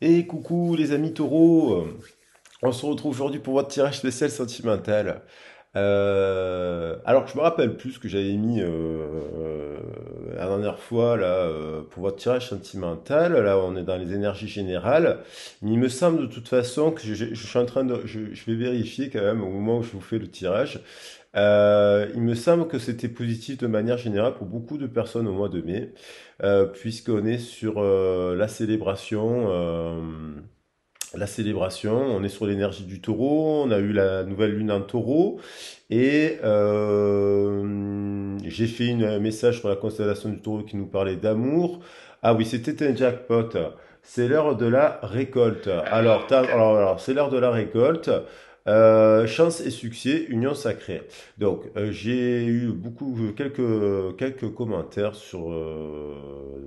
Et coucou les amis taureaux, on se retrouve aujourd'hui pour votre tirage spécial sentimental. Alors je me rappelle plus ce que j'avais mis la dernière fois là pour votre tirage sentimental. Là on est dans les énergies générales, mais il me semble de toute façon que je suis en train de, je vais vérifier quand même au moment où je vous fais le tirage. Il me semble que c'était positif de manière générale pour beaucoup de personnes au mois de mai, puisqu'on est sur la célébration. La célébration, on est sur l'énergie du taureau, on a eu la nouvelle lune en taureau, et j'ai fait un message sur la constellation du taureau qui nous parlait d'amour. Ah oui, c'était un jackpot. C'est l'heure de la récolte. Alors, c'est l'heure de la récolte. Chance et succès, union sacrée. Donc, j'ai eu quelques commentaires sur.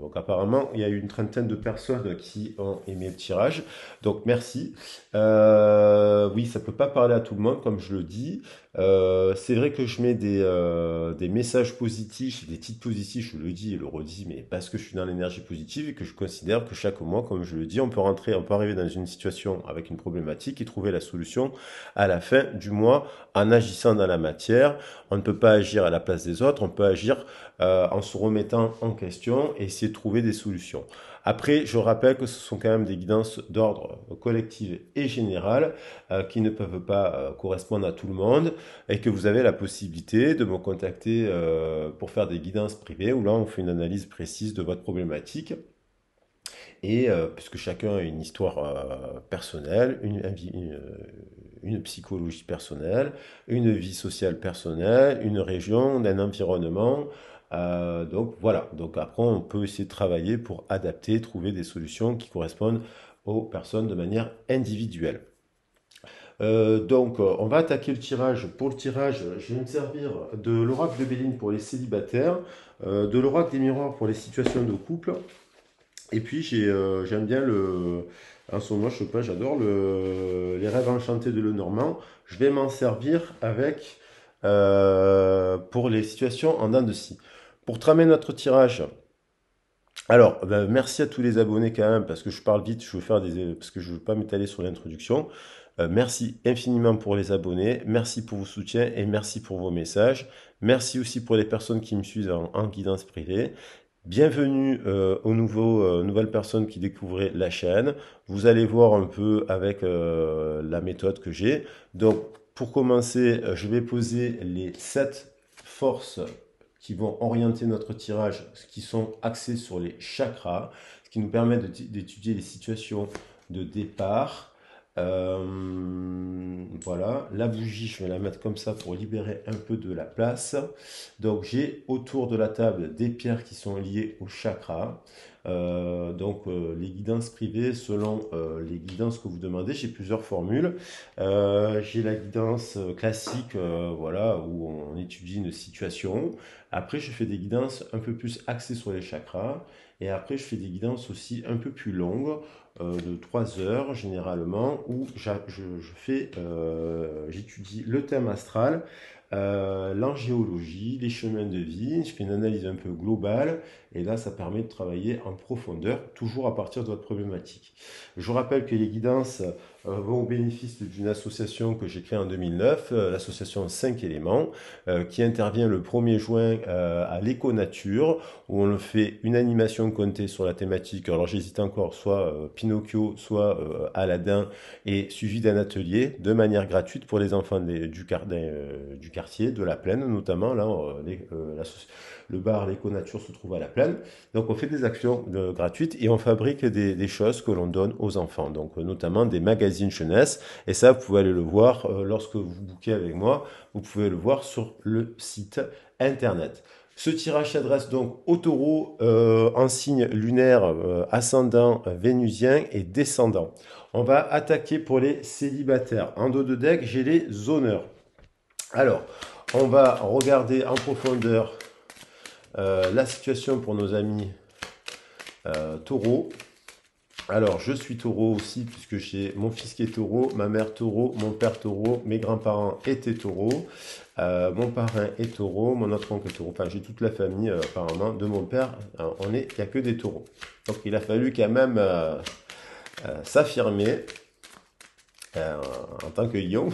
Donc, apparemment, il y a eu une trentaine de personnes qui ont aimé le tirage. Donc merci. Oui, ça peut pas parler à tout le monde, comme je le dis. C'est vrai que je mets des messages positifs, des titres positifs, je le dis et le redis, mais parce que je suis dans l'énergie positive et que je considère que chaque mois, comme je le dis, on peut arriver dans une situation avec une problématique et trouver la solution à la fin du mois en agissant dans la matière. On ne peut pas agir à la place des autres, on peut agir en se remettant en question et essayer de trouver des solutions. Après, je rappelle que ce sont quand même des guidances d'ordre collectif et général qui ne peuvent pas correspondre à tout le monde et que vous avez la possibilité de me contacter pour faire des guidances privées où là on fait une analyse précise de votre problématique et puisque chacun a une histoire personnelle, une psychologie personnelle, une vie sociale personnelle, une région, un environnement. Donc voilà, donc après on peut essayer de travailler pour adapter, trouver des solutions qui correspondent aux personnes de manière individuelle. On va attaquer le tirage. Pour le tirage, je vais me servir de l'oracle de Béline pour les célibataires, de l'oracle des miroirs pour les situations de couple, et puis j'aime bien en ce moment, je sais pas, j'adore les rêves enchantés de Lenormand. Je vais m'en servir avec pour les situations en dents de scie. Pour tramer notre tirage, alors ben, merci à tous les abonnés quand même, parce que je parle vite, je veux faire parce que je veux pas m'étaler sur l'introduction. Merci infiniment pour les abonnés, merci pour vos soutiens et merci pour vos messages. Merci aussi pour les personnes qui me suivent en guidance privée. Bienvenue nouvelles personnes qui découvraient la chaîne. Vous allez voir un peu avec la méthode que j'ai. Donc, pour commencer, je vais poser les 7 forces qui vont orienter notre tirage, qui sont axées sur les chakras, ce qui nous permet d'étudier les situations de départ. Voilà, la bougie, je vais la mettre comme ça pour libérer un peu de la place. Donc j'ai autour de la table des pierres qui sont liées au chakra. Les guidances privées selon les guidances que vous demandez, j'ai plusieurs formules. J'ai la guidance classique, voilà, où on étudie une situation. Après, je fais des guidances un peu plus axées sur les chakras. Et après, je fais des guidances aussi un peu plus longues, de 3 heures généralement, où j'étudie le thème astral, l'angéologie, les chemins de vie, je fais une analyse un peu globale, et là ça permet de travailler en profondeur, toujours à partir de votre problématique. Je vous rappelle que les guidances vont au bénéfice d'une association que j'ai créée en 2009, l'association 5 éléments, qui intervient le 1er juin à l'éco-nature, où on fait une animation comptée sur la thématique, alors j'hésite encore, soit Pinocchio, soit Aladdin, et suivi d'un atelier de manière gratuite pour les enfants du quartier, de la plaine notamment. Là, le bar L'éco-nature se trouve à la plaine. Donc on fait des actions gratuites et on fabrique des choses que l'on donne aux enfants. Donc notamment des magazines jeunesse. Et ça, vous pouvez aller le voir lorsque vous bookez avec moi. Vous pouvez le voir sur le site internet. Ce tirage s'adresse donc au taureau en signe lunaire, ascendant vénusien et descendant. On va attaquer pour les célibataires. En dos de deck, j'ai les honneurs. Alors, on va regarder en profondeur la situation pour nos amis taureaux. Alors, je suis taureau aussi, puisque j'ai mon fils qui est taureau, ma mère taureau, mon père taureau, mes grands-parents étaient taureaux, mon parrain est taureau, mon autre oncle est taureau. Enfin, j'ai toute la famille, apparemment, de mon père. Il n'y a que des taureaux. Donc, il a fallu quand même s'affirmer en tant que lion.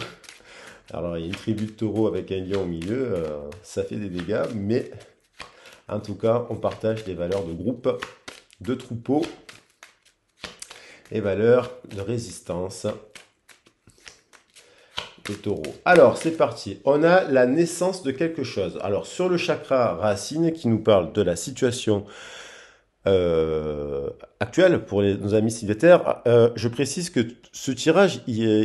Alors, il y a une tribu de taureaux avec un lion au milieu, ça fait des dégâts, mais en tout cas, on partage des valeurs de groupe, de troupeau et valeurs de résistance des taureaux. Alors, c'est parti. On a la naissance de quelque chose. Alors, sur le chakra racine qui nous parle de la situation actuelle pour nos amis célibataires, je précise que ce tirage,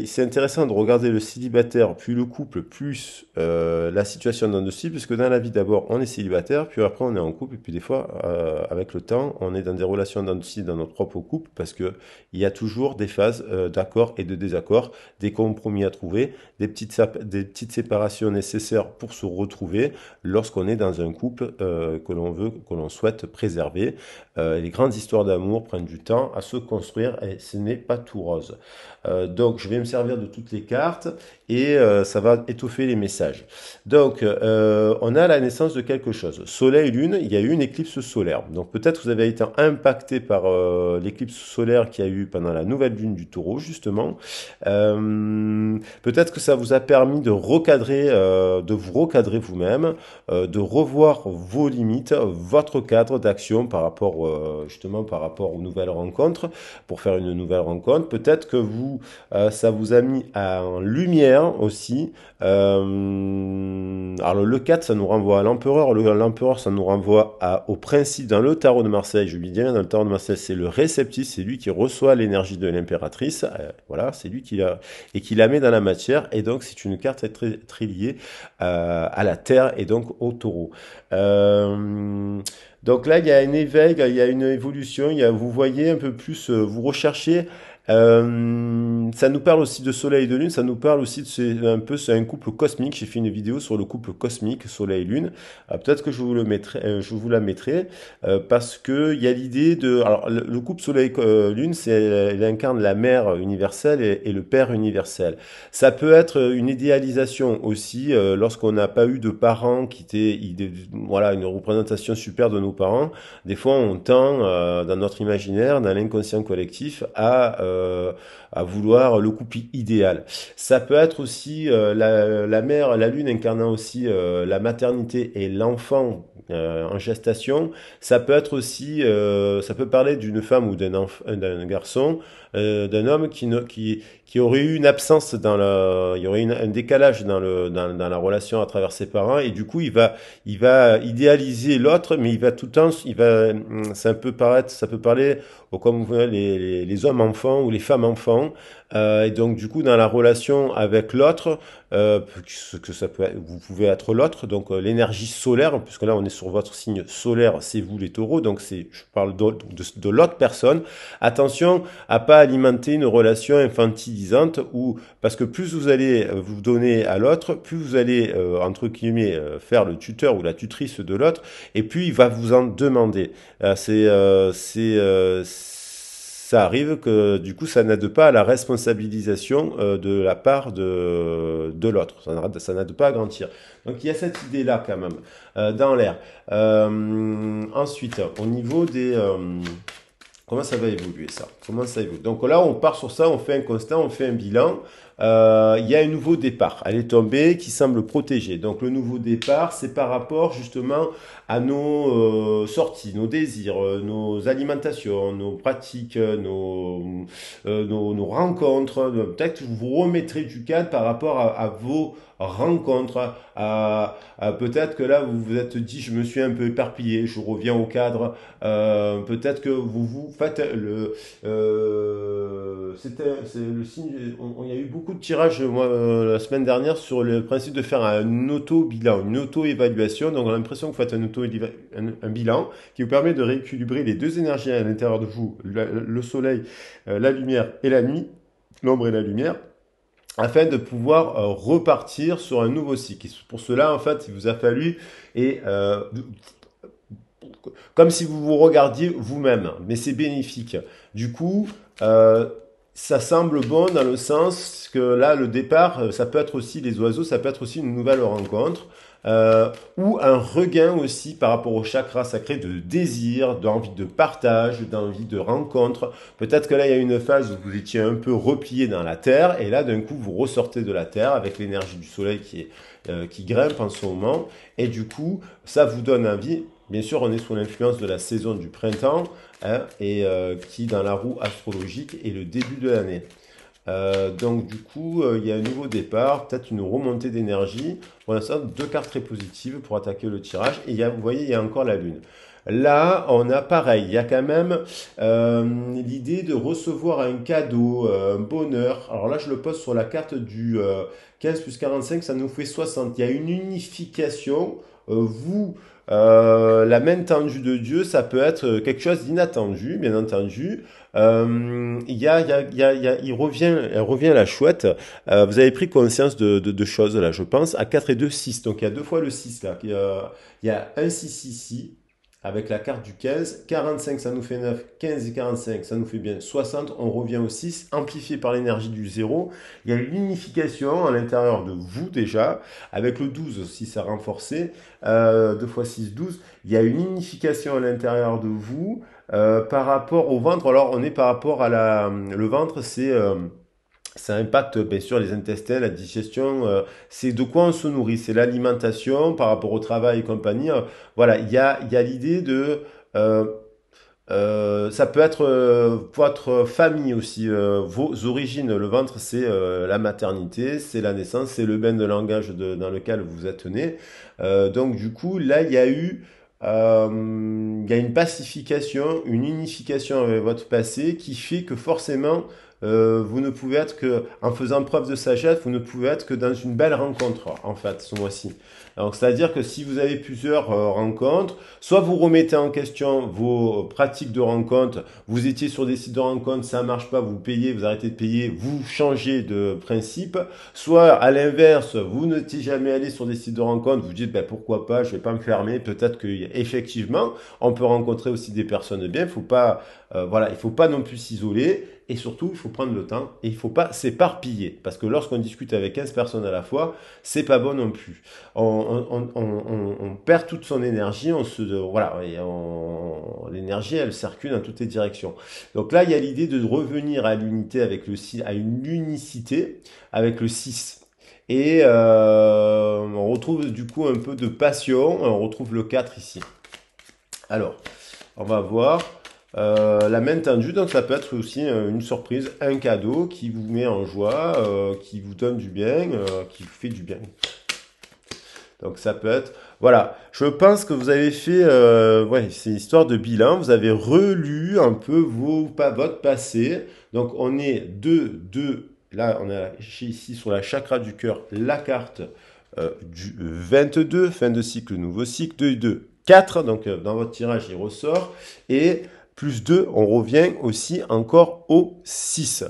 c'est intéressant de regarder le célibataire, puis le couple, plus la situation d'un dossier, puisque dans la vie, d'abord, on est célibataire, puis après, on est en couple, et puis des fois, avec le temps, on est dans des relations d'un dossier dans notre propre couple, parce que il y a toujours des phases d'accord et de désaccord, des compromis à trouver, des petites séparations nécessaires pour se retrouver lorsqu'on est dans un couple que l'on souhaite préserver. Les grandes histoires d'amour prennent du temps à se construire et ce n'est pas tout rose. Donc, je vais me servir de toutes les cartes et ça va étoffer les messages. Donc, on a la naissance de quelque chose. Soleil, lune, il y a eu une éclipse solaire. Donc, peut-être vous avez été impacté par l'éclipse solaire qu'il y a eu pendant la nouvelle lune du Taureau, justement. Peut-être que ça vous a permis de recadrer, de vous recadrer vous-même, de revoir vos limites, votre cadre d'action par rapport justement par rapport aux nouvelles rencontres, pour faire une nouvelle rencontre. Peut-être que ça vous a mis en lumière aussi. Alors le 4, ça nous renvoie à l'empereur. L'empereur, ça nous renvoie au principe dans le tarot de Marseille. Je lui dis bien, dans le tarot de Marseille, c'est le réceptif, c'est lui qui reçoit l'énergie de l'impératrice. Voilà, c'est lui qui la met dans la matière. Et donc, c'est une carte très, très liée à la terre et donc au taureau. Donc là, il y a un éveil, il y a une évolution, vous voyez un peu plus, vous recherchez. Ça nous parle aussi de soleil et de lune, ça nous parle aussi c'est un couple cosmique. J'ai fait une vidéo sur le couple cosmique, soleil et lune. Peut-être que je vous la mettrai, parce que il y a l'idée de, alors le couple soleil lune, il incarne la mère universelle et le père universel. Ça peut être une idéalisation aussi, lorsqu'on n'a pas eu de parents voilà, une représentation super de nos parents. Des fois, on tend dans notre imaginaire, dans l'inconscient collectif, à vouloir le couple idéal. Ça peut être aussi la mère, la lune incarnant aussi la maternité et l'enfant en gestation. Ça peut être aussi, ça peut parler d'une femme ou d'un garçon, d'un homme qui aurait eu une absence il y aurait un décalage dans la relation à travers ses parents, et du coup il va idéaliser l'autre, mais il va tout le temps, ça peut parler comme les hommes enfants ou les femmes enfants, et donc du coup dans la relation avec l'autre, que ça peut vous pouvez être l'autre, donc l'énergie solaire, puisque là on est sur votre signe solaire, c'est vous les taureaux, donc je parle de l'autre personne. Attention à pas alimenter une relation infantilisante, parce que plus vous allez vous donner à l'autre, plus vous allez entre guillemets faire le tuteur ou la tutrice de l'autre, et plus il va vous en demander. Ça arrive que du coup ça n'aide pas à la responsabilisation de la part de l'autre. Ça n'aide pas à grandir. Donc il y a cette idée-là quand même dans l'air. Ensuite, au niveau des... comment ça va évoluer ça? Comment ça évolue? Donc là, on part sur ça, on fait un constat, on fait un bilan. Il y a un nouveau départ. Elle est tombée qui semble protégée. Donc le nouveau départ, c'est par rapport justement à nos sorties, nos désirs, nos alimentations, nos pratiques, nos rencontres. Peut-être que vous vous remettrez du cadre par rapport à vos rencontres. Peut-être que là, vous vous êtes dit, je me suis un peu éparpillé, je reviens au cadre. Peut-être que vous faites c'est le signe. Il y a eu beaucoup de tirages moi, la semaine dernière sur le principe de faire un auto-bilan, une auto-évaluation. Donc on a l'impression que vous faites un bilan qui vous permet de rééquilibrer les deux énergies à l'intérieur de vous, le soleil, la lumière et la nuit, l'ombre et la lumière, afin de pouvoir repartir sur un nouveau cycle. Pour cela, en fait, il vous a fallu comme si vous vous regardiez vous-même, mais c'est bénéfique. Du coup, ça semble bon dans le sens que là, le départ, ça peut être aussi les oiseaux, ça peut être aussi une nouvelle rencontre. ou un regain aussi par rapport au chakra sacré de désir, d'envie de partage, d'envie de rencontre. Peut-être que là, il y a une phase où vous étiez un peu replié dans la terre, et là, d'un coup, vous ressortez de la terre avec l'énergie du soleil qui grimpe en ce moment, et du coup, ça vous donne envie. Bien sûr, on est sous l'influence de la saison du printemps, hein, et qui, dans la roue astrologique, est le début de l'année. Donc du coup, il y a un nouveau départ, peut-être une remontée d'énergie. Pour l'instant, deux cartes très positives pour attaquer le tirage. Et vous voyez, il y a encore la Lune. Là, on a pareil, il y a quand même l'idée de recevoir un cadeau, un bonheur. Alors là, je le pose sur la carte du 15 plus 45, ça nous fait 60. Il y a une unification. La main tendue de Dieu, ça peut être quelque chose d'inattendu, bien entendu. Elle revient la chouette. Vous avez pris conscience de choses là, je pense, à 4 et 2, 6. Donc il y a deux fois le 6 là. Il y a un 6 ici, avec la carte du 15. 45, ça nous fait 9. 15 et 45, ça nous fait bien 60. On revient au 6, amplifié par l'énergie du 0. Il y a une unification à l'intérieur de vous déjà. Avec le 12 aussi, ça renforcé. 2 fois 6, 12. Il y a une unification à l'intérieur de vous. Par rapport au ventre, alors on est par rapport à le ventre, ça impacte bien sûr les intestins, la digestion, c'est de quoi on se nourrit, c'est l'alimentation par rapport au travail et compagnie. Voilà, il y a l'idée de ça peut être votre famille aussi, vos origines. Le ventre, c'est la maternité, c'est la naissance, c'est le bain de langage dans lequel vous êtes né. Donc du coup, là, il y a une pacification, une unification avec votre passé qui fait que forcément, vous ne pouvez être que, en faisant preuve de sagesse, vous ne pouvez être que dans une belle rencontre, en fait, ce mois-ci. Donc, c'est-à-dire que si vous avez plusieurs rencontres, soit vous remettez en question vos pratiques de rencontre, vous étiez sur des sites de rencontre, ça marche pas, vous payez, vous arrêtez de payer, vous changez de principe, soit à l'inverse, vous n'étiez jamais allé sur des sites de rencontre, vous dites ben, pourquoi pas, je vais pas me fermer, peut-être que effectivement, on peut rencontrer aussi des personnes bien, il faut pas non plus s'isoler. Et surtout, il faut prendre le temps et il ne faut pas s'éparpiller. Parce que lorsqu'on discute avec 15 personnes à la fois, c'est pas bon non plus. On perd toute son énergie, l'énergie, elle circule dans toutes les directions. Donc là, il y a l'idée de revenir à l'unité avec à une unicité avec le 6. Et on retrouve du coup un peu de passion, on retrouve le 4 ici. Alors, on va voir. La main tendue, donc ça peut être aussi une surprise, un cadeau qui vous met en joie, qui vous donne du bien, qui vous fait du bien. Donc ça peut être, voilà, je pense que vous avez fait, c'est histoire de bilan, vous avez relu un peu votre passé. Donc on est là on a ici sur la chakra du cœur la carte du 22, fin de cycle, nouveau cycle, 2, 2, 4, donc dans votre tirage il ressort, et plus 2, on revient aussi encore au 6.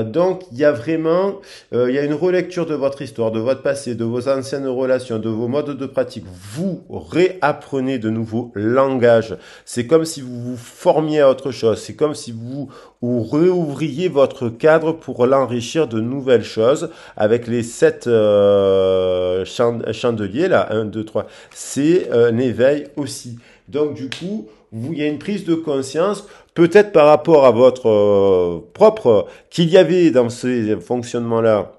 Donc, il y a vraiment il y a une relecture de votre histoire, de votre passé, de vos anciennes relations, de vos modes de pratique. Vous réapprenez de nouveaux langages. C'est comme si vous vous formiez à autre chose. C'est comme si vous réouvriez votre cadre pour l'enrichir de nouvelles choses. Avec les 7 chandeliers, là, 1, 2, 3, c'est un éveil aussi. Donc, du coup, il y a une prise de conscience, peut-être par rapport à votre qu'il y avait dans ces fonctionnements-là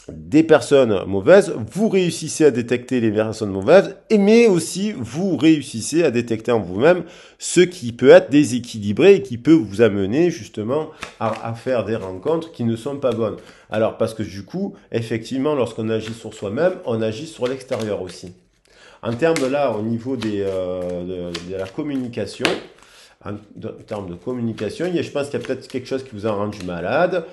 des personnes mauvaises, vous réussissez à détecter les personnes mauvaises, mais aussi vous réussissez à détecter en vous-même ce qui peut être déséquilibré et qui peut vous amener justement à faire des rencontres qui ne sont pas bonnes. Alors, parce que du coup, effectivement, lorsqu'on agit sur soi-même, on agit sur l'extérieur aussi. En termes là, au niveau de la communication, en termes de communication, je pense qu'il y a peut-être quelque chose qui vous a rendu malade.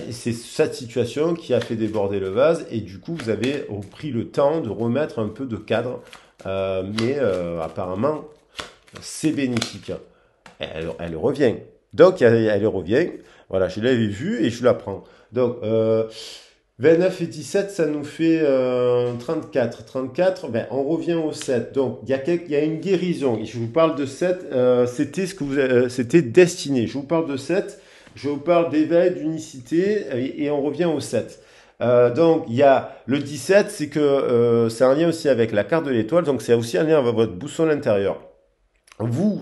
C'est cette situation qui a fait déborder le vase et du coup, vous avez pris le temps de remettre un peu de cadre. Mais apparemment, c'est bénéfique. Elle revient. Donc, elle revient. Voilà, je l'avais vue et je la prends. Donc, 29 et 17, ça nous fait 34. 34, ben, on revient au 7. Donc, il y a une guérison. Et je vous parle de 7, c'était destiné. Je vous parle de 7, je vous parle d'éveil, d'unicité, et on revient au 7. Donc, il y a le 17, c'est que c'est un lien aussi avec la carte de l'étoile, donc c'est aussi un lien avec votre boussole intérieure. Vous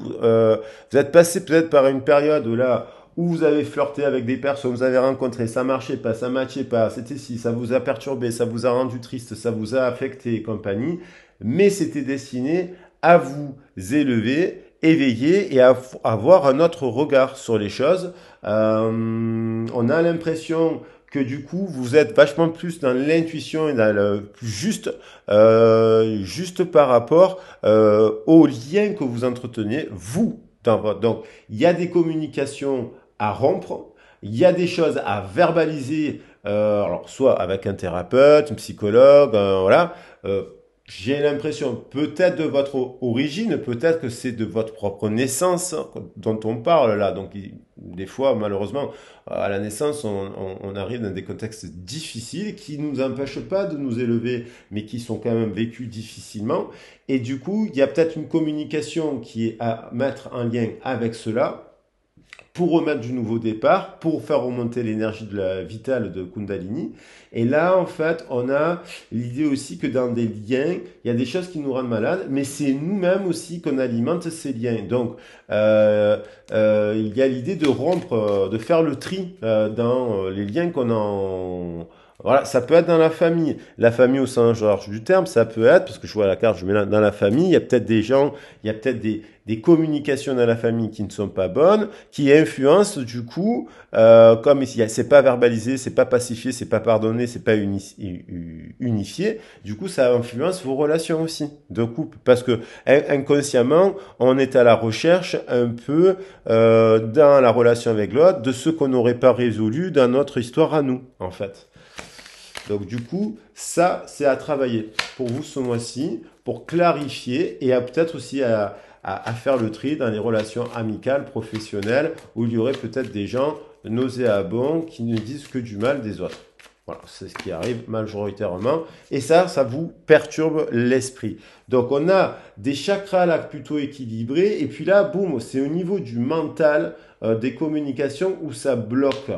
êtes passé peut-être par une période là où vous avez flirté avec des personnes, vous avez rencontré, ça marchait pas, ça matchait pas, c'était si, ça vous a perturbé, ça vous a rendu triste, ça vous a affecté et compagnie, mais c'était destiné à vous élever, éveiller et à avoir un autre regard sur les choses. On a l'impression que du coup, vous êtes vachement plus dans l'intuition et dans le juste par rapport aux liens que vous entretenez, vous, dans votre... Donc, il y a des communications à rompre, il y a des choses à verbaliser, alors soit avec un thérapeute, un psychologue, voilà. Euh, j'ai l'impression, peut-être de votre origine, peut-être que c'est de votre propre naissance dont on parle là. Donc, des fois, malheureusement, à la naissance, on arrive dans des contextes difficiles qui ne nous empêchent pas de nous élever, mais qui sont quand même vécus difficilement. Et du coup, il y a peut-être une communication qui est à mettre en lien avec cela pour remettre du nouveau départ, pour faire remonter l'énergie de la vitale de Kundalini. Et là, en fait, on a l'idée aussi que dans des liens, il y a des choses qui nous rendent malades, mais c'est nous-mêmes aussi qu'on alimente ces liens. Donc, il y a l'idée de rompre, de faire le tri dans les liens qu'on a Voilà, ça peut être dans la famille au sens large du terme, ça peut être, parce que je vois la carte, je mets dans la famille, il y a peut-être des gens, il y a peut-être des communications dans la famille qui ne sont pas bonnes, qui influencent du coup, comme c'est pas verbalisé, c'est pas pacifié, c'est pas pardonné, c'est pas unifié, du coup ça influence vos relations aussi de couple, parce que inconsciemment, on est à la recherche un peu dans la relation avec l'autre de ce qu'on n'aurait pas résolu dans notre histoire à nous, en fait. Donc du coup, ça, c'est à travailler pour vous ce mois-ci, pour clarifier et peut-être aussi à faire le tri dans les relations amicales, professionnelles, où il y aurait peut-être des gens nauséabonds qui ne disent que du mal des autres. Voilà, c'est ce qui arrive majoritairement. Et ça vous perturbe l'esprit. Donc on a des chakras là plutôt équilibrés. Et puis là, boum, c'est au niveau du mental, des communications où ça bloque.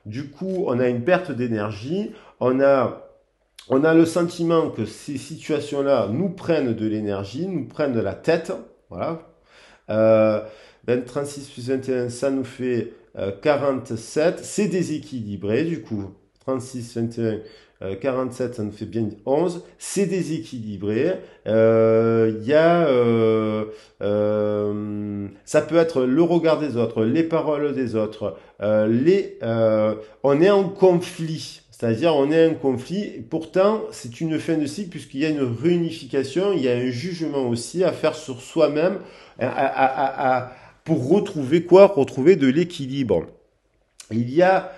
Du coup, on a une perte d'énergie. On a le sentiment que ces situations-là nous prennent de l'énergie, nous prennent de la tête. Voilà. 36 plus 21, ça nous fait 47. C'est déséquilibré du coup. 36, 21, 47, ça nous fait bien 11. C'est déséquilibré. Ça peut être le regard des autres, les paroles des autres. On est en conflit. C'est-à-dire, on est en conflit. Pourtant, c'est une fin de cycle puisqu'il y a une réunification, il y a un jugement aussi à faire sur soi-même pour retrouver quoi? Retrouver de l'équilibre. Il y a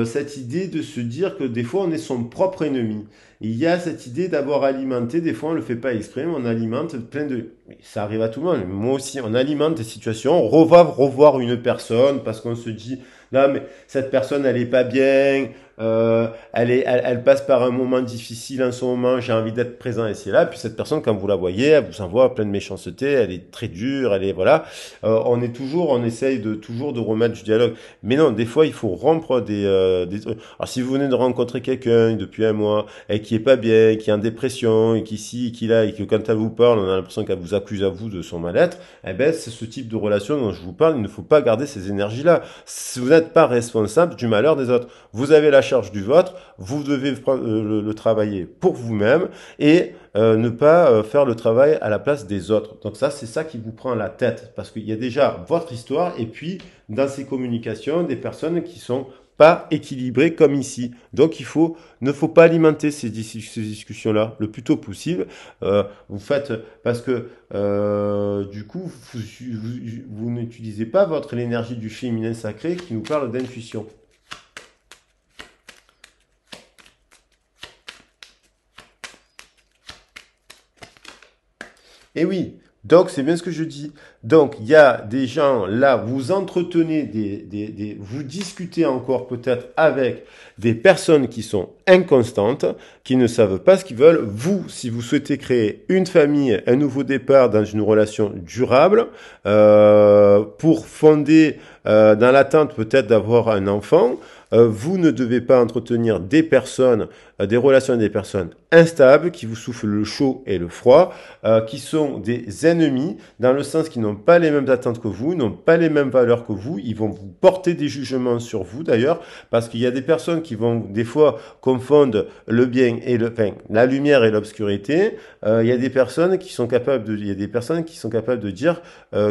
cette idée de se dire que des fois on est son propre ennemi. Il y a cette idée d'avoir alimenté, des fois on le fait pas exprès, mais on alimente plein de... Ça arrive à tout le monde, moi aussi, on alimente des situations, on va revoir une personne parce qu'on se dit, non mais cette personne elle est pas bien, elle passe par un moment difficile en ce moment, j'ai envie d'être présent ici et là, puis cette personne quand vous la voyez, elle vous envoie plein de méchanceté, elle est très dure, elle est voilà, on essaye toujours de remettre du dialogue, mais non, des fois il faut rompre des trucs. Alors si vous venez de rencontrer quelqu'un depuis un mois et qui est pas bien, qui est en dépression, et qui ci, qui là, et que quand elle vous parle, on a l'impression qu'elle vous accuse à vous de son mal-être, eh ben c'est ce type de relation dont je vous parle, il ne faut pas garder ces énergies-là. Si vous n'êtes pas responsable du malheur des autres, vous avez la charge du vôtre, vous devez le travailler pour vous-même et ne pas faire le travail à la place des autres. Donc ça, c'est ça qui vous prend la tête, parce qu'il y a déjà votre histoire et puis dans ces communications, des personnes qui sont pas équilibrées comme ici. Donc ne faut pas alimenter ces discussions-là le plus tôt possible. Vous faites parce que du coup vous n'utilisez pas l'énergie du féminin sacré qui nous parle d'intuition. Et oui, donc c'est bien ce que je dis. Donc il y a des gens là, vous entretenez vous discutez encore peut-être avec des personnes qui sont inconstantes, qui ne savent pas ce qu'ils veulent. Vous, si vous souhaitez créer une famille, un nouveau départ dans une relation durable, pour fonder dans l'attente peut-être d'avoir un enfant, vous ne devez pas entretenir des personnes, des relations avec des personnes instables, qui vous soufflent le chaud et le froid, qui sont des ennemis, dans le sens qu'ils n'ont pas les mêmes attentes que vous, n'ont pas les mêmes valeurs que vous, ils vont vous porter des jugements sur vous d'ailleurs, parce qu'il y a des personnes qui vont des fois confondre le bien et la lumière et l'obscurité. Il y a des personnes qui sont capables de dire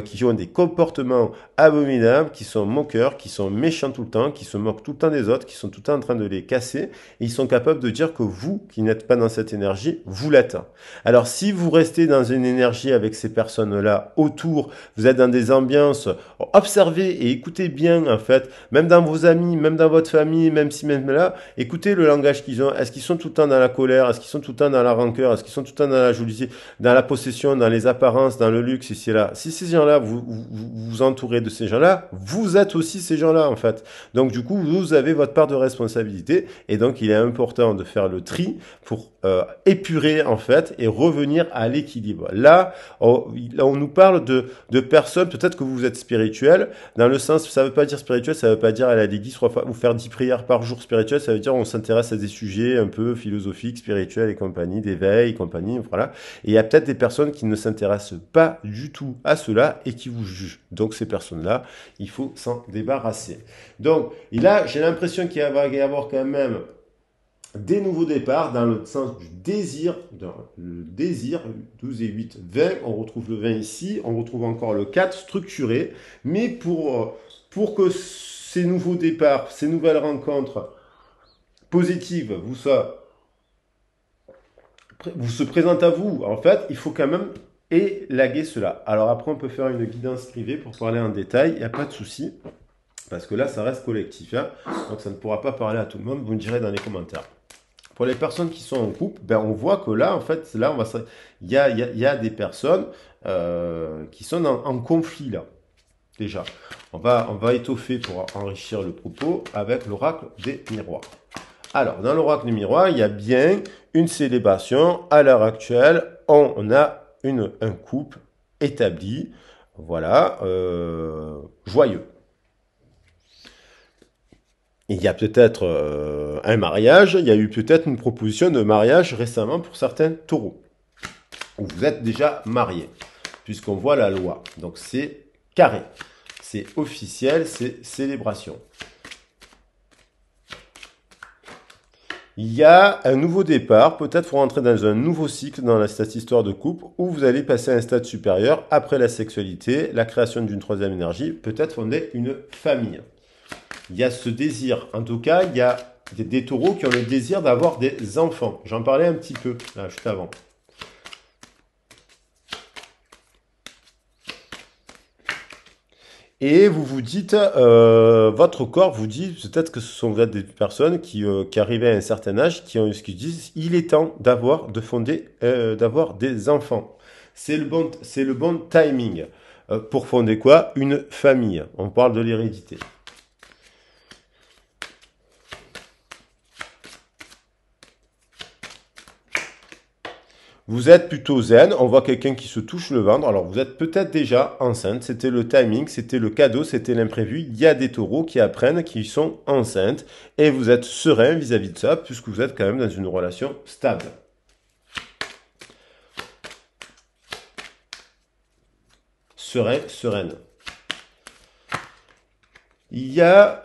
qui ont des comportements abominables, qui sont moqueurs, qui sont méchants tout le temps, qui se moquent tout le temps des autres, qui sont tout le temps en train de les casser, et ils sont capables de dire que vous, qui n'êtes pas dans cette énergie, vous l'êtes. Alors si vous restez dans une énergie avec ces personnes-là autour, vous êtes dans des ambiances, observez et écoutez bien en fait, même dans vos amis, même dans votre famille, même si même là, écoutez le langage qu'ils ont. Est-ce qu'ils sont tout le temps dans la colère? Est-ce qu'ils sont tout le temps dans la rancœur? Est-ce qu'ils sont tout le temps dans la jalousie, dans la possession, dans les apparences, dans le luxe, ici et là? Si ces gens-là, vous entourez de ces gens-là, vous êtes aussi ces gens-là en fait. Donc du coup, vous avez votre part de responsabilité, et donc il est important de faire le tri pour épurer en fait et revenir à l'équilibre. Là, on nous parle de personnes, peut-être que vous êtes spirituel, dans le sens, ça veut pas dire spirituel, ça veut pas dire aller à l'église 3 fois ou faire 10 prières par jour spirituel, ça veut dire on s'intéresse à des sujets un peu philosophiques, spirituels et compagnie, d'éveil et compagnie, voilà. Et il y a peut-être des personnes qui ne s'intéressent pas du tout à cela et qui vous jugent. Donc ces personnes-là, il faut s'en débarrasser. Donc, et là, j'ai l'impression qu'il va y avoir quand même des nouveaux départs dans le sens du désir, le désir, 12 et 8, 20, on retrouve le 20 ici, on retrouve encore le 4 structuré, mais pour que ces nouveaux départs, ces nouvelles rencontres positives vous se présentent à vous, en fait, il faut quand même élaguer cela. Alors après, on peut faire une guidance privée pour parler en détail, il n'y a pas de souci, parce que là, ça reste collectif, hein, donc ça ne pourra pas parler à tout le monde, vous me direz dans les commentaires. Pour les personnes qui sont en couple, ben on voit que là, en fait, là, il y a des personnes qui sont en conflit là. Déjà, on va étoffer pour enrichir le propos avec l'oracle des miroirs. Alors, dans l'oracle des miroirs, il y a bien une célébration. À l'heure actuelle, on a un couple établi, voilà, joyeux. Il y a peut-être un mariage, il y a eu peut-être une proposition de mariage récemment pour certains taureaux, où vous êtes déjà mariés, puisqu'on voit la loi. Donc c'est carré, c'est officiel, c'est célébration. Il y a un nouveau départ, peut-être pour entrer dans un nouveau cycle dans cette histoire de couple, où vous allez passer à un stade supérieur après la sexualité, la création d'une troisième énergie, peut-être fonder une famille. Il y a ce désir. En tout cas, il y a des taureaux qui ont le désir d'avoir des enfants. J'en parlais un petit peu, là, juste avant. Et vous vous dites, votre corps vous dit, peut-être que ce sont des personnes qui arrivaient à un certain âge, qui disent, il est temps d'avoir des enfants. C'est le bon timing. Pour fonder quoi? Une famille. On parle de l'hérédité. Vous êtes plutôt zen, on voit quelqu'un qui se touche le ventre, alors vous êtes peut-être déjà enceinte, c'était le timing, c'était le cadeau, c'était l'imprévu, il y a des taureaux qui apprennent qu'ils sont enceintes, et vous êtes serein vis-à-vis de ça, puisque vous êtes quand même dans une relation stable. Serein, sereine. Il y a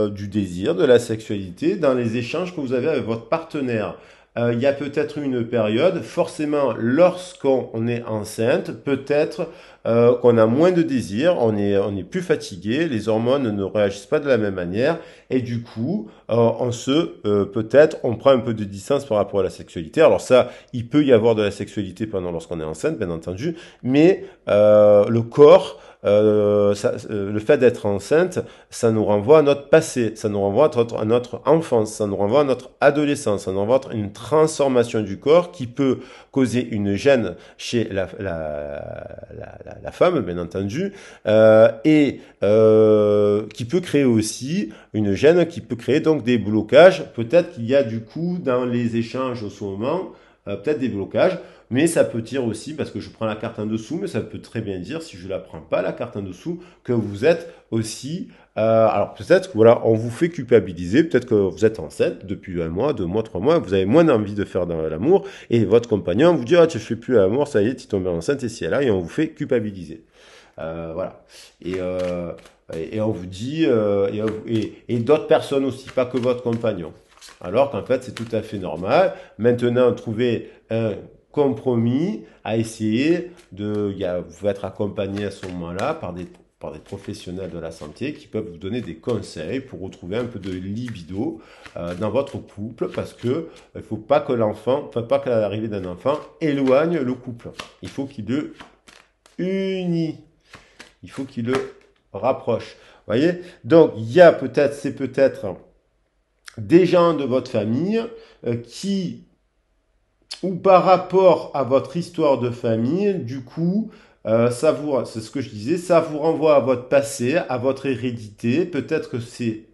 du désir, de la sexualité dans les échanges que vous avez avec votre partenaire. Il y a peut-être une période, forcément lorsqu'on est enceinte, peut-être qu'on a moins de désir, on est plus fatigué, les hormones ne réagissent pas de la même manière, et du coup, peut-être, on prend un peu de distance par rapport à la sexualité. Alors ça, il peut y avoir de la sexualité lorsqu'on est enceinte, bien entendu, mais le corps, le fait d'être enceinte, ça nous renvoie à notre passé, ça nous renvoie à notre enfance, ça nous renvoie à notre adolescence, ça nous renvoie à une transformation du corps qui peut causer une gêne chez la femme, bien entendu, et qui peut créer aussi une gêne, qui peut créer donc des blocages. Peut-être qu'il y a du coup dans les échanges en ce moment peut-être des blocages, mais ça peut dire aussi, parce que je prends la carte en dessous, mais ça peut très bien dire, si je ne la prends pas, la carte en dessous, que vous êtes aussi... alors peut-être que voilà, on vous fait culpabiliser, peut-être que vous êtes enceinte depuis 1 mois, 2 mois, 3 mois, vous avez moins envie de faire l'amour, et votre compagnon vous dit, ah, tu ne fais plus l'amour, ça y est, tu tombes enceinte, et si elle a, et on vous fait culpabiliser. Voilà. Et on vous dit, et d'autres personnes aussi, pas que votre compagnon. Alors qu'en fait, c'est tout à fait normal. Maintenant, trouver un compromis à essayer de... vous va être accompagné à ce moment-là par des professionnels de la santé qui peuvent vous donner des conseils pour retrouver un peu de libido dans votre couple parce que il faut pas que l'enfant, enfin pas que l'arrivée d'un enfant éloigne le couple. Il faut qu'il le unit. Il faut qu'il le rapproche. Vous voyez? Donc, il y a peut-être, c'est peut-être des gens de votre famille qui, ou par rapport à votre histoire de famille, du coup, c'est ce que je disais, ça vous renvoie à votre passé, à votre hérédité. Peut-être que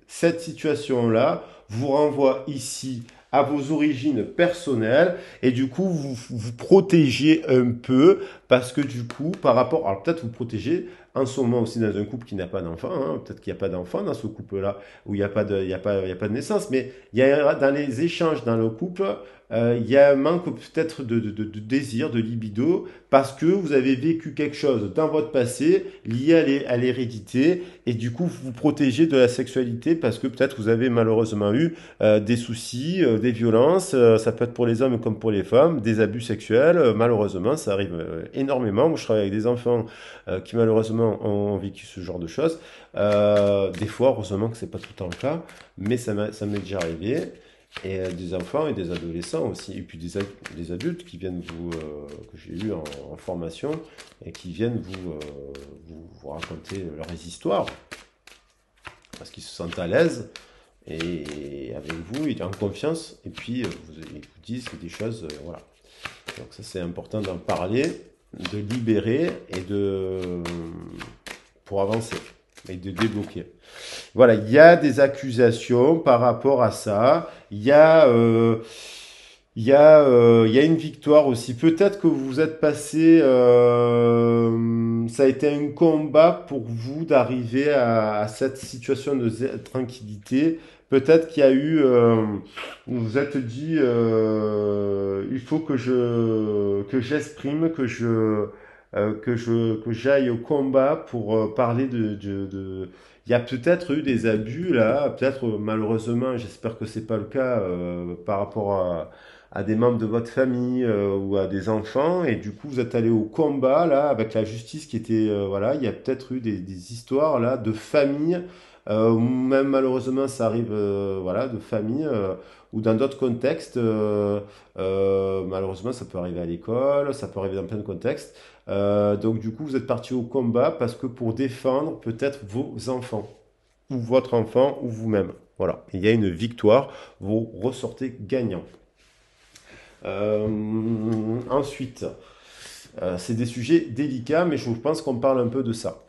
cette situation-là vous renvoie ici à vos origines personnelles et du coup vous vous protégez un peu parce que du coup par rapport, alors peut-être vous protégez en ce moment aussi dans un couple qui n'a pas d'enfant, hein, peut-être qu'il n'y a pas d'enfant dans ce couple-là où il n'y a pas de, il y a pas de naissance, mais il y a dans les échanges dans le couple il y a un manque peut-être de désir, de libido, parce que vous avez vécu quelque chose dans votre passé lié à l'hérédité, et du coup vous vous protégez de la sexualité parce que peut-être vous avez malheureusement eu des soucis, des violences, ça peut être pour les hommes comme pour les femmes, des abus sexuels, malheureusement ça arrive énormément. Moi je travaille avec des enfants qui malheureusement ont vécu ce genre de choses. Des fois, heureusement que c'est pas tout le temps le cas, mais ça m'est déjà arrivé. Et des enfants et des adolescents aussi, et puis des adultes qui viennent que j'ai eu en formation, et qui viennent vous raconter leurs histoires, parce qu'ils se sentent à l'aise, et avec vous, ils sont en confiance, et puis ils vous disent des choses, voilà. Donc ça c'est important d'en parler, de libérer, pour avancer, et de débloquer. Voilà, il y a des accusations par rapport à ça. Il y a une victoire aussi. Peut-être que vous êtes passé, ça a été un combat pour vous d'arriver à cette situation de tranquillité. Peut-être qu'il y a eu, vous vous êtes dit, il faut que j'exprime, que j'aille au combat pour parler il y a peut-être eu des abus là, peut-être malheureusement, j'espère que c'est pas le cas par rapport à des membres de votre famille ou à des enfants, et du coup vous êtes allé au combat là avec la justice qui était voilà, il y a peut-être eu des histoires là de famille, ou même malheureusement ça arrive voilà de famille ou dans d'autres contextes, malheureusement ça peut arriver à l'école, ça peut arriver dans plein de contextes. Donc du coup, vous êtes parti au combat parce que pour défendre peut-être vos enfants, ou votre enfant, ou vous-même. Voilà, il y a une victoire, vous ressortez gagnant. Ensuite, c'est des sujets délicats, mais je pense qu'on parle un peu de ça.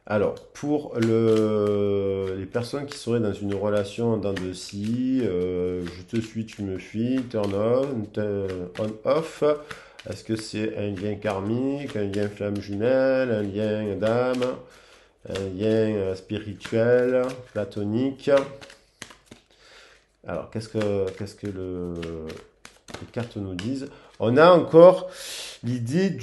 Alors, pour les personnes qui seraient dans une relation en dents de scie, je te suis, tu me fuis, on, off, est-ce que c'est un lien karmique, un lien flamme jumelle, un lien d'âme, un lien spirituel, platonique? Alors, qu'est-ce que les cartes nous disent? On a encore l'idée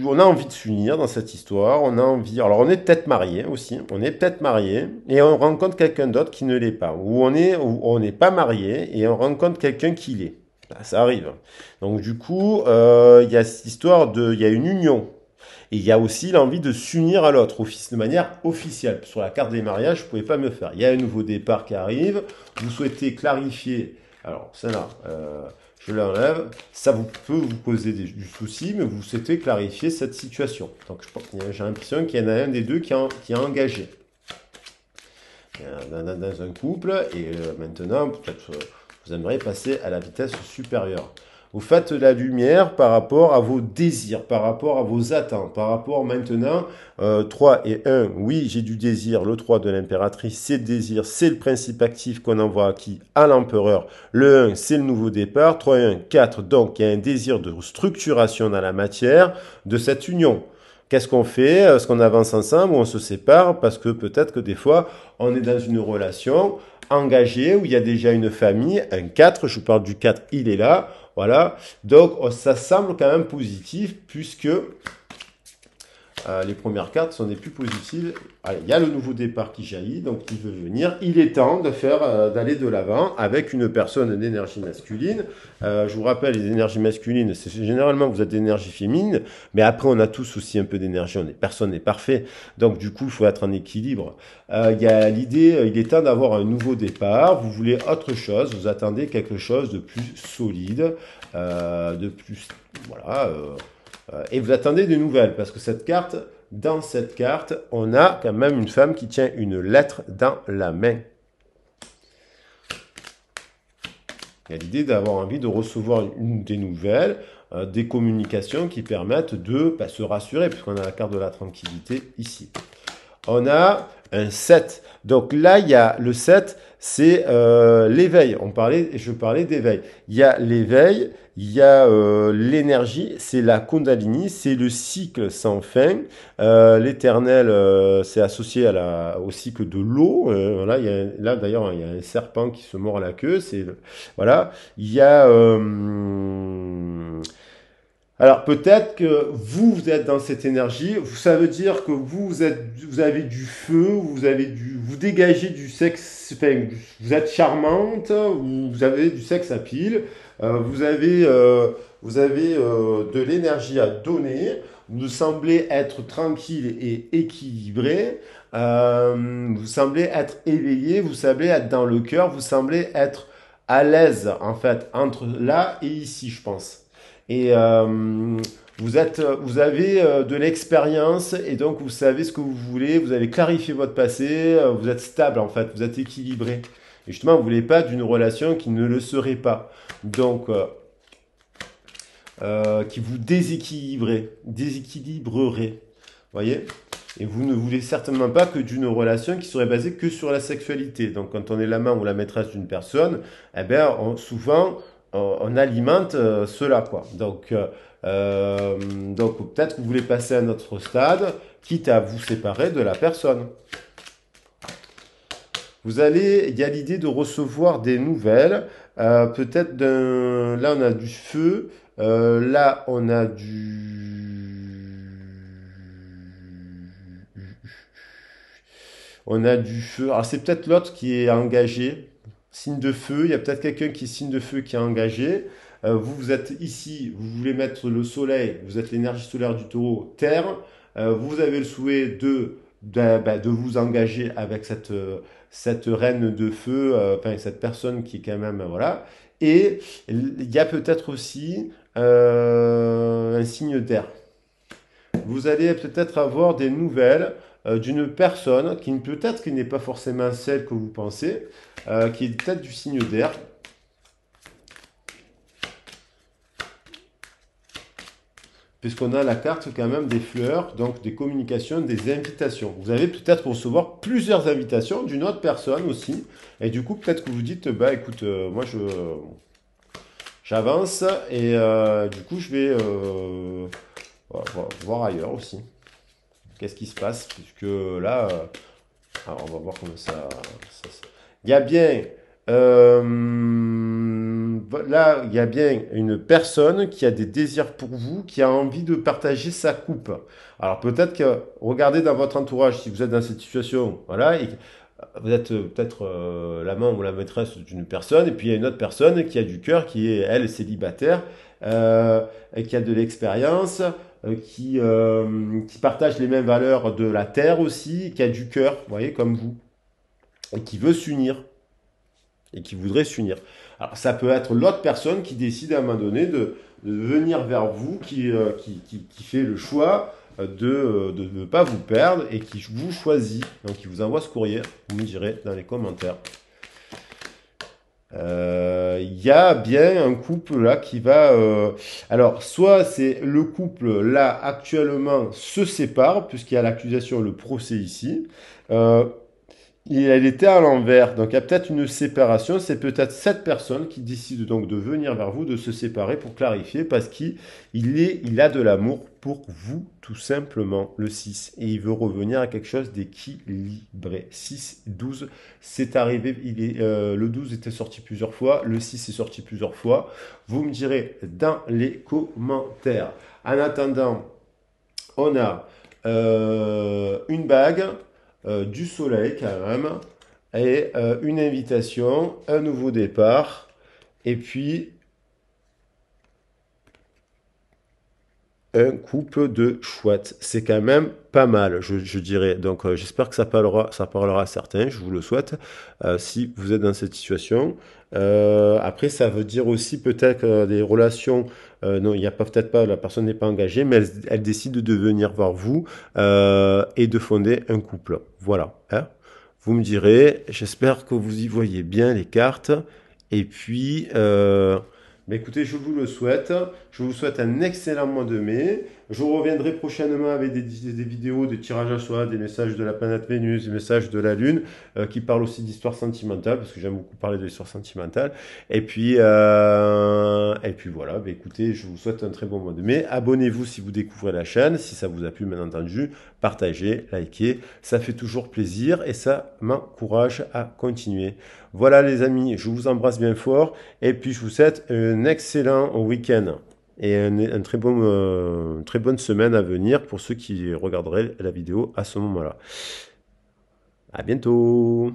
on a envie de s'unir dans cette histoire, on a envie, alors on est peut-être marié aussi, on est peut-être marié, et on rencontre quelqu'un d'autre qui ne l'est pas, ou on n'est pas marié, et on rencontre quelqu'un qui l'est. Ça arrive. Donc du coup, il y a cette histoire il y a une union. Et il y a aussi l'envie de s'unir à l'autre, de manière officielle. Sur la carte des mariages, vous ne pouvez pas me le faire. Il y a un nouveau départ qui arrive. Vous souhaitez clarifier. Alors, celle-là, je l'enlève. Ça peut vous causer du souci, mais vous souhaitez clarifier cette situation. Donc, j'ai l'impression qu'il y en a un des deux qui a engagé dans un couple. Et maintenant, peut-être vous aimeriez passer à la vitesse supérieure. Vous faites la lumière par rapport à vos désirs, par rapport à vos attentes, par rapport maintenant, 3 et 1, oui, j'ai du désir, le 3 de l'impératrice, c'est le désir, c'est le principe actif qu'on envoie à qui? À l'empereur. Le 1, c'est le nouveau départ, 3 et 1, 4, donc il y a un désir de structuration dans la matière de cette union. Qu'est-ce qu'on fait? Est-ce qu'on avance ensemble ou on se sépare? Parce que peut-être que des fois, on est dans une relation engagée où il y a déjà une famille, un 4, je vous parle du 4, il est là, voilà. Donc, ça semble quand même positif puisque les premières cartes sont des plus positives. Allez, il y a le nouveau départ qui jaillit, donc il veut venir. Il est temps de d'aller de l'avant avec une personne d'énergie masculine. Je vous rappelle, les énergies masculines, c'est généralement vous êtes d'énergie féminine, mais après on a tous aussi un peu d'énergie. Personne n'est parfait, donc du coup il faut être en équilibre. Il y a l'idée, il est temps d'avoir un nouveau départ. Vous voulez autre chose, vous attendez quelque chose de plus solide, de plus, voilà. Et vous attendez des nouvelles, parce que dans cette carte, on a quand même une femme qui tient une lettre dans la main. Il y a l'idée d'avoir envie de recevoir des nouvelles, des communications qui permettent de se rassurer, puisqu'on a la carte de la tranquillité ici. On a un 7. Donc là, il y a le 7, c'est l'éveil. Je parlais d'éveil. Il y a l'éveil, il y a l'énergie, c'est la Kundalini, c'est le cycle sans fin. L'éternel, c'est associé au cycle de l'eau. Voilà, là d'ailleurs, il y a un serpent qui se mord la queue. Voilà. Il y a alors peut-être que vous êtes dans cette énergie, ça veut dire que vous avez du feu, vous dégagez du sexe, enfin, vous êtes charmante, vous avez du sexe à pile, vous avez de l'énergie à donner, vous semblez être tranquille et équilibré, vous semblez être éveillé, vous semblez être dans le cœur, vous semblez être à l'aise en fait entre là et ici, je pense. Et vous avez de l'expérience et donc vous savez ce que vous voulez, vous avez clarifié votre passé, vous êtes stable en fait, vous êtes équilibré. Et justement, vous ne voulez pas d'une relation qui ne le serait pas. Donc, qui vous déséquilibrerait. Voyez? Et vous ne voulez certainement pas que d'une relation qui serait basée que sur la sexualité. Donc, quand on est l'amant ou la maîtresse d'une personne, eh bien, souvent, on alimente cela, quoi. Donc peut-être que vous voulez passer à un autre stade, quitte à vous séparer de la personne. Il y a l'idée de recevoir des nouvelles, peut-être là on a du feu, là on a du feu. Alors c'est peut-être l'autre qui est engagé, signe de feu. Il y a peut-être quelqu'un qui est signe de feu qui est engagé. Vous êtes ici, vous voulez mettre le soleil, vous êtes l'énergie solaire du taureau, terre. Vous avez le souhait de vous engager avec cette reine de feu, enfin cette personne qui est quand même, voilà. Et il y a peut-être aussi un signe d'air. Vous allez peut-être avoir des nouvelles d'une personne qui peut-être qui n'est pas forcément celle que vous pensez, qui est peut-être du signe d'air. Puisqu'on a la carte quand même des fleurs, donc des communications, des invitations. Vous allez peut-être recevoir plusieurs invitations d'une autre personne aussi. Et du coup, peut-être que vous dites, bah écoute, moi j'avance et du coup je vais voir ailleurs aussi. Qu'est-ce qui se passe? Puisque là, alors on va voir comment il y a bien, là, il y a bien une personne qui a des désirs pour vous, qui a envie de partager sa coupe. Alors peut-être que, regardez dans votre entourage, si vous êtes dans cette situation, voilà, et vous êtes peut-être l'amant ou la maîtresse d'une personne, et puis il y a une autre personne qui a du cœur, qui est, elle, célibataire, et qui a de l'expérience, qui partage les mêmes valeurs de la terre aussi, qui a du cœur, vous voyez, comme vous, et qui veut s'unir, et qui voudrait s'unir. Alors ça peut être l'autre personne qui décide à un moment donné de venir vers vous, qui fait le choix de ne pas vous perdre et qui vous choisit. Donc il vous envoie ce courrier, vous me direz dans les commentaires. Il y a bien un couple là qui va... Alors, soit c'est le couple là actuellement se sépare, puisqu'il y a l'accusation, le procès ici. Euh, elle était à l'envers, donc il y a peut-être une séparation. C'est peut-être cette personne qui décide donc de venir vers vous, de se séparer pour clarifier, parce qu'il a de l'amour pour vous, tout simplement, le 6. Et il veut revenir à quelque chose d'équilibré. 6, 12, c'est arrivé, le 12 était sorti plusieurs fois, le 6 est sorti plusieurs fois. Vous me direz dans les commentaires. En attendant, on a une bague, du soleil quand même, et une invitation, un nouveau départ, et puis un couple de chouettes. C'est quand même pas mal, je dirais. Donc j'espère que ça parlera à certains, je vous le souhaite, si vous êtes dans cette situation. Après, ça veut dire aussi peut-être des relations. Non, il n'y a pas peut-être pas, la personne n'est pas engagée, mais elle décide de venir voir vous et de fonder un couple. Voilà, hein. Vous me direz, j'espère que vous y voyez bien les cartes. Et puis, bah écoutez, je vous le souhaite. Je vous souhaite un excellent mois de mai. Je reviendrai prochainement avec des vidéos, des tirages à soi, des messages de la planète Vénus, des messages de la Lune, qui parlent aussi d'histoire sentimentale, parce que j'aime beaucoup parler de l'histoire sentimentale. Et puis voilà, bah écoutez, je vous souhaite un très bon mois de mai. Abonnez-vous si vous découvrez la chaîne, si ça vous a plu, bien entendu. Partagez, likez, ça fait toujours plaisir et ça m'encourage à continuer. Voilà les amis, je vous embrasse bien fort. Et puis, je vous souhaite un excellent week-end et une très bonne semaine à venir pour ceux qui regarderaient la vidéo à ce moment-là. À bientôt!